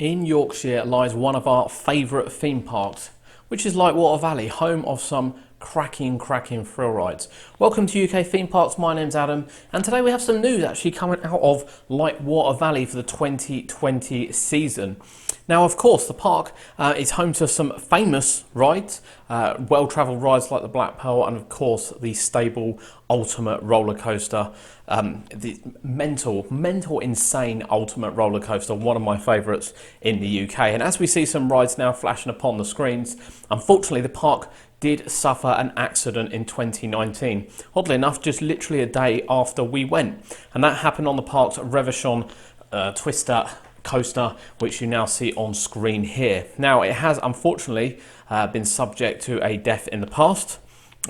In Yorkshire lies one of our favourite theme parks, which is Lightwater Valley, home of some cracking thrill rides. Welcome to UK Theme Parks, my name's Adam, and today we have some news actually coming out of Lightwater Valley for the 2020 season. Now, of course, the park is home to some famous rides, well-travelled rides like the Black Pearl, and of course the stable ultimate roller coaster, the mental insane ultimate roller coaster, one of my favourites in the UK. And as we see some rides now flashing upon the screens, unfortunately the park did suffer an accident in 2019. Oddly enough, just literally a day after we went, and that happened on the park's Revachon Twister coaster, which you now see on screen here. Now, it has unfortunately been subject to a death in the past.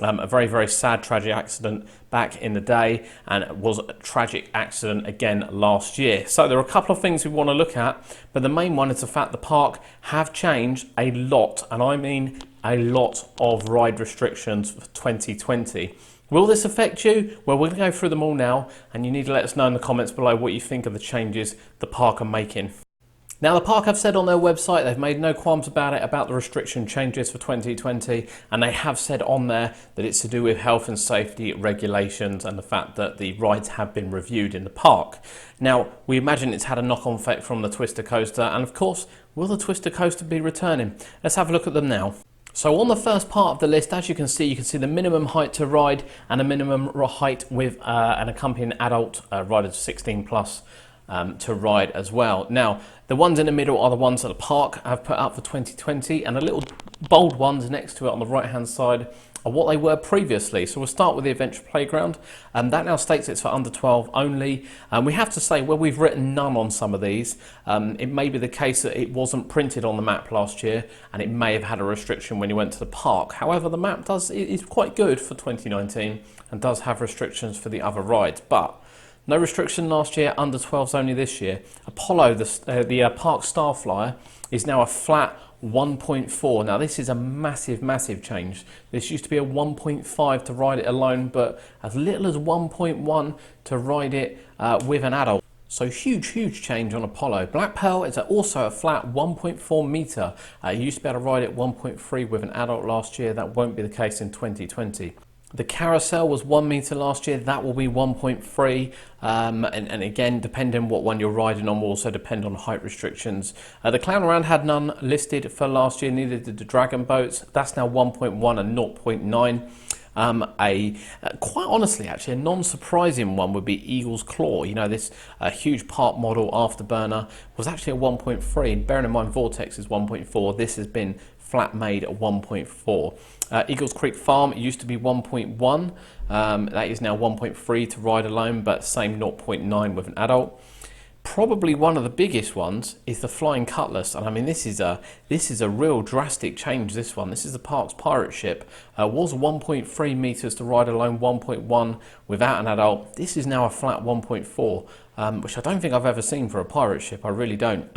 A very sad tragic accident back in the day, and it was a tragic accident again last year. So there are a couple of things we want to look at, but the main one is the fact the park have changed a lot, and I mean a lot, of ride restrictions for 2020. Will this affect you? Well, we're going to go through them all now, and you need to let us know in the comments below what you think of the changes the park are making. Now, the park have said on their website they've made no qualms about it, about the restriction changes for 2020, and they have said on there that it's to do with health and safety regulations and the fact that the rides have been reviewed in the park. Now, we imagine it's had a knock-on effect from the Twister coaster, and of course, will the Twister coaster be returning? Let's have a look at them now. So on the first part of the list, as you can see the minimum height to ride and a minimum height with an accompanying adult rider to 16 plus to ride as well. Now, the ones in the middle are the ones that the park have put up for 2020, and the little bold ones next to it on the right hand side are what they were previously. So we'll start with the Adventure Playground, and that now states it's for under 12 only. And we have to say, well, we've written none on some of these. It may be the case that it wasn't printed on the map last year, and it may have had a restriction when you went to the park. However, the map is quite good for 2019 and does have restrictions for the other rides, but no restriction last year, under 12s only this year. Apollo, the park Star Flyer, is now a flat 1.4. Now, this is a massive change. This used to be a 1.5 to ride it alone, but as little as 1.1 to ride it with an adult. So huge change on Apollo. Black Pearl is also a flat 1.4 metre. You used to be able to ride it 1.3 with an adult last year. That won't be the case in 2020. The Carousel was 1 metre last year, that will be 1.3, and again, depending what one you're riding on will also depend on height restrictions. The Clown Around had none listed for last year, neither did the Dragon Boats. That's now 1.1 and 0.9. Quite honestly, actually, a non-surprising one would be Eagle's Claw. You know, this huge park model afterburner was actually a 1.3. Bearing in mind Vortex is 1.4, this has been flat made at 1.4. Eagles Creek Farm used to be 1.1. That is now 1.3 to ride alone, but same 0.9 with an adult. Probably one of the biggest ones is the Flying Cutlass, and I mean this is a real drastic change. This is the park's pirate ship. Was 1.3 meters to ride alone, 1.1 without an adult. This is now a flat 1.4, which I don't think I've ever seen for a pirate ship. I really don't.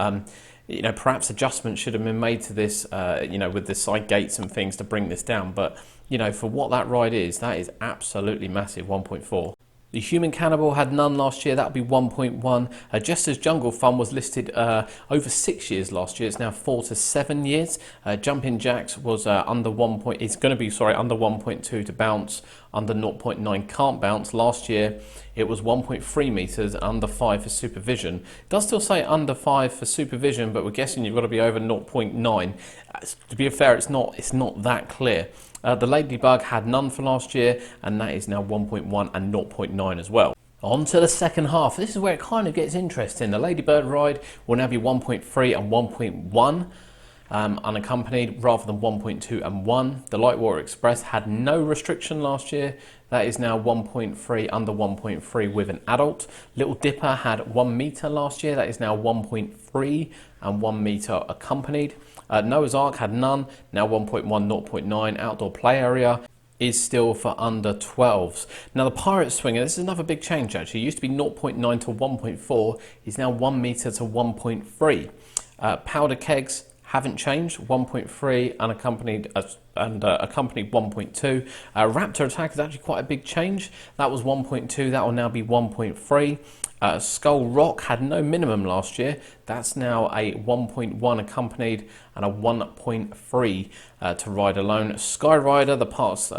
You know, perhaps adjustments should have been made to this, you know, with the side gates and things to bring this down. But, you know, for what that ride is, that is absolutely massive, 1.4. The Human Cannibal had none last year, that would be 1.1. Just as Jungle Fun was listed over 6 years last year, it's now 4 to 7 years. Jumping Jacks was under 1. It's going to be, sorry, under 1.2 to bounce, under 0.9 can't bounce. Last year it was 1.3 meters, under 5 for supervision. It does still say under 5 for supervision, but we're guessing you've got to be over 0.9. To be fair, it's not that clear. The Ladybug had none for last year, and that is now 1.1 and 0.9 as well. On to the second half. This is where it kind of gets interesting. The Ladybird ride will now be 1.3 and 1.1 unaccompanied, rather than 1.2 and 1. The Lightwater Express had no restriction last year. That is now 1.3, under 1.3 with an adult. Little Dipper had 1 meter last year. That is now 1.3 and 1 meter accompanied. Noah's Ark had none, now 1.1, 0.9. Outdoor play area is still for under 12s. Now the Pirate Swinger, this is another big change actually. It used to be 0.9 to 1.4, is now 1 meter to 1.3. Powder kegs haven't changed, 1.3 unaccompanied and accompanied 1.2. Raptor Attack is actually quite a big change. That was 1.2, that will now be 1.3. Skull Rock had no minimum last year. That's now a 1.1 accompanied and a 1.3 to ride alone. Skyrider, the parts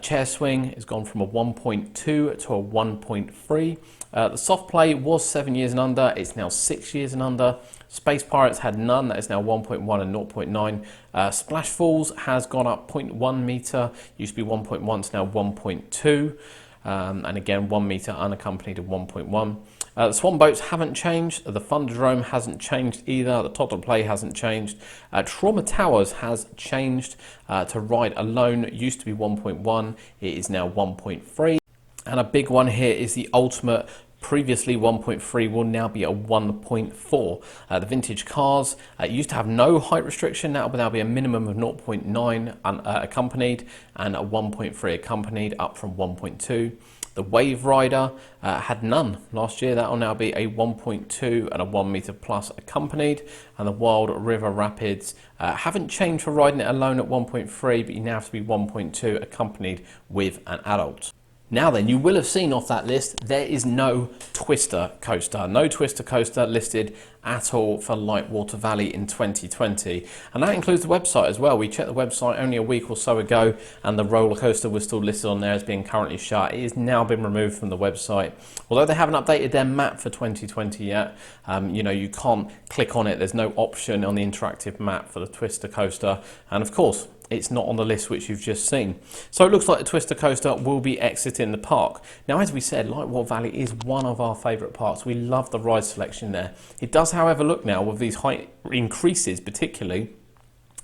chair swing, has gone from a 1.2 to a 1.3. The soft play was 7 years and under. It's now 6 years and under. Space Pirates had none. That is now 1.1 and 0.9. Splash Falls has gone up 0.1 meter. Used to be 1.1, it's now 1.2. And again, 1 meter unaccompanied and 1.1. The Swan Boats haven't changed. The Thunderdrome hasn't changed either. The Toddler Play hasn't changed. Trauma Towers has changed to ride alone. It used to be 1.1. It is now 1.3. And a big one here is the Ultimate. Previously 1.3 will now be a 1.4. The vintage cars used to have no height restriction. Now will now be a minimum of 0.9 accompanied and a 1.3 accompanied, up from 1.2. The Wave Rider had none last year. That will now be a 1.2 and a 1 meter plus accompanied. And the Wild River Rapids haven't changed for riding it alone at 1.3, but you now have to be 1.2 accompanied with an adult. Now then, you will have seen off that list, there is no Twister coaster. No Twister coaster listed at all for Lightwater Valley in 2020. And that includes the website as well. We checked the website only a week or so ago, and the roller coaster was still listed on there as being currently shut. It has now been removed from the website. Although they haven't updated their map for 2020 yet, you know, you can't click on it. There's no option on the interactive map for the Twister coaster. And of course, it's not on the list which you've just seen. So it looks like the Twister coaster will be exiting the park. Now, as we said, Lightwater Valley is one of our favourite parks. We love the ride selection there. It does, however, look now with these height increases, particularly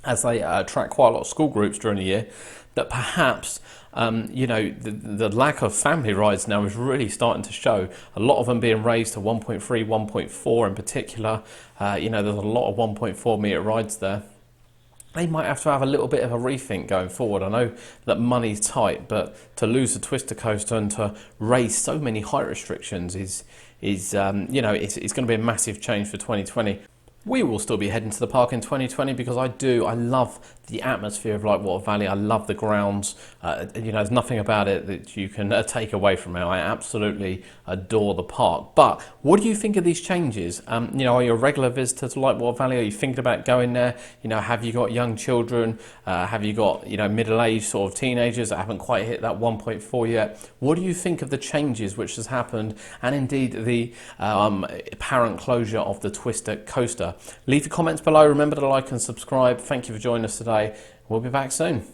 as they attract quite a lot of school groups during the year, that perhaps you know, the lack of family rides now is really starting to show. A lot of them being raised to 1.3, 1.4 in particular. You know, there's a lot of 1.4 metre rides there. They might have to have a little bit of a rethink going forward. I know that money's tight, but to lose the Twister coaster and to raise so many height restrictions is you know, it's going to be a massive change for 2020. We will still be heading to the park in 2020 because I love the atmosphere of Lightwater Valley. I love the grounds. You know, there's nothing about it that you can take away from it. I absolutely adore the park. But what do you think of these changes? You know, are you a regular visitor to Lightwater Valley? Are you thinking about going there? You know, have you got young children? Have you got, you know, middle-aged sort of teenagers that haven't quite hit that 1.4 yet? What do you think of the changes which has happened, and indeed the apparent closure of the Twister coaster? Leave your comments below. Remember to like and subscribe. Thank you for joining us today. We'll be back soon.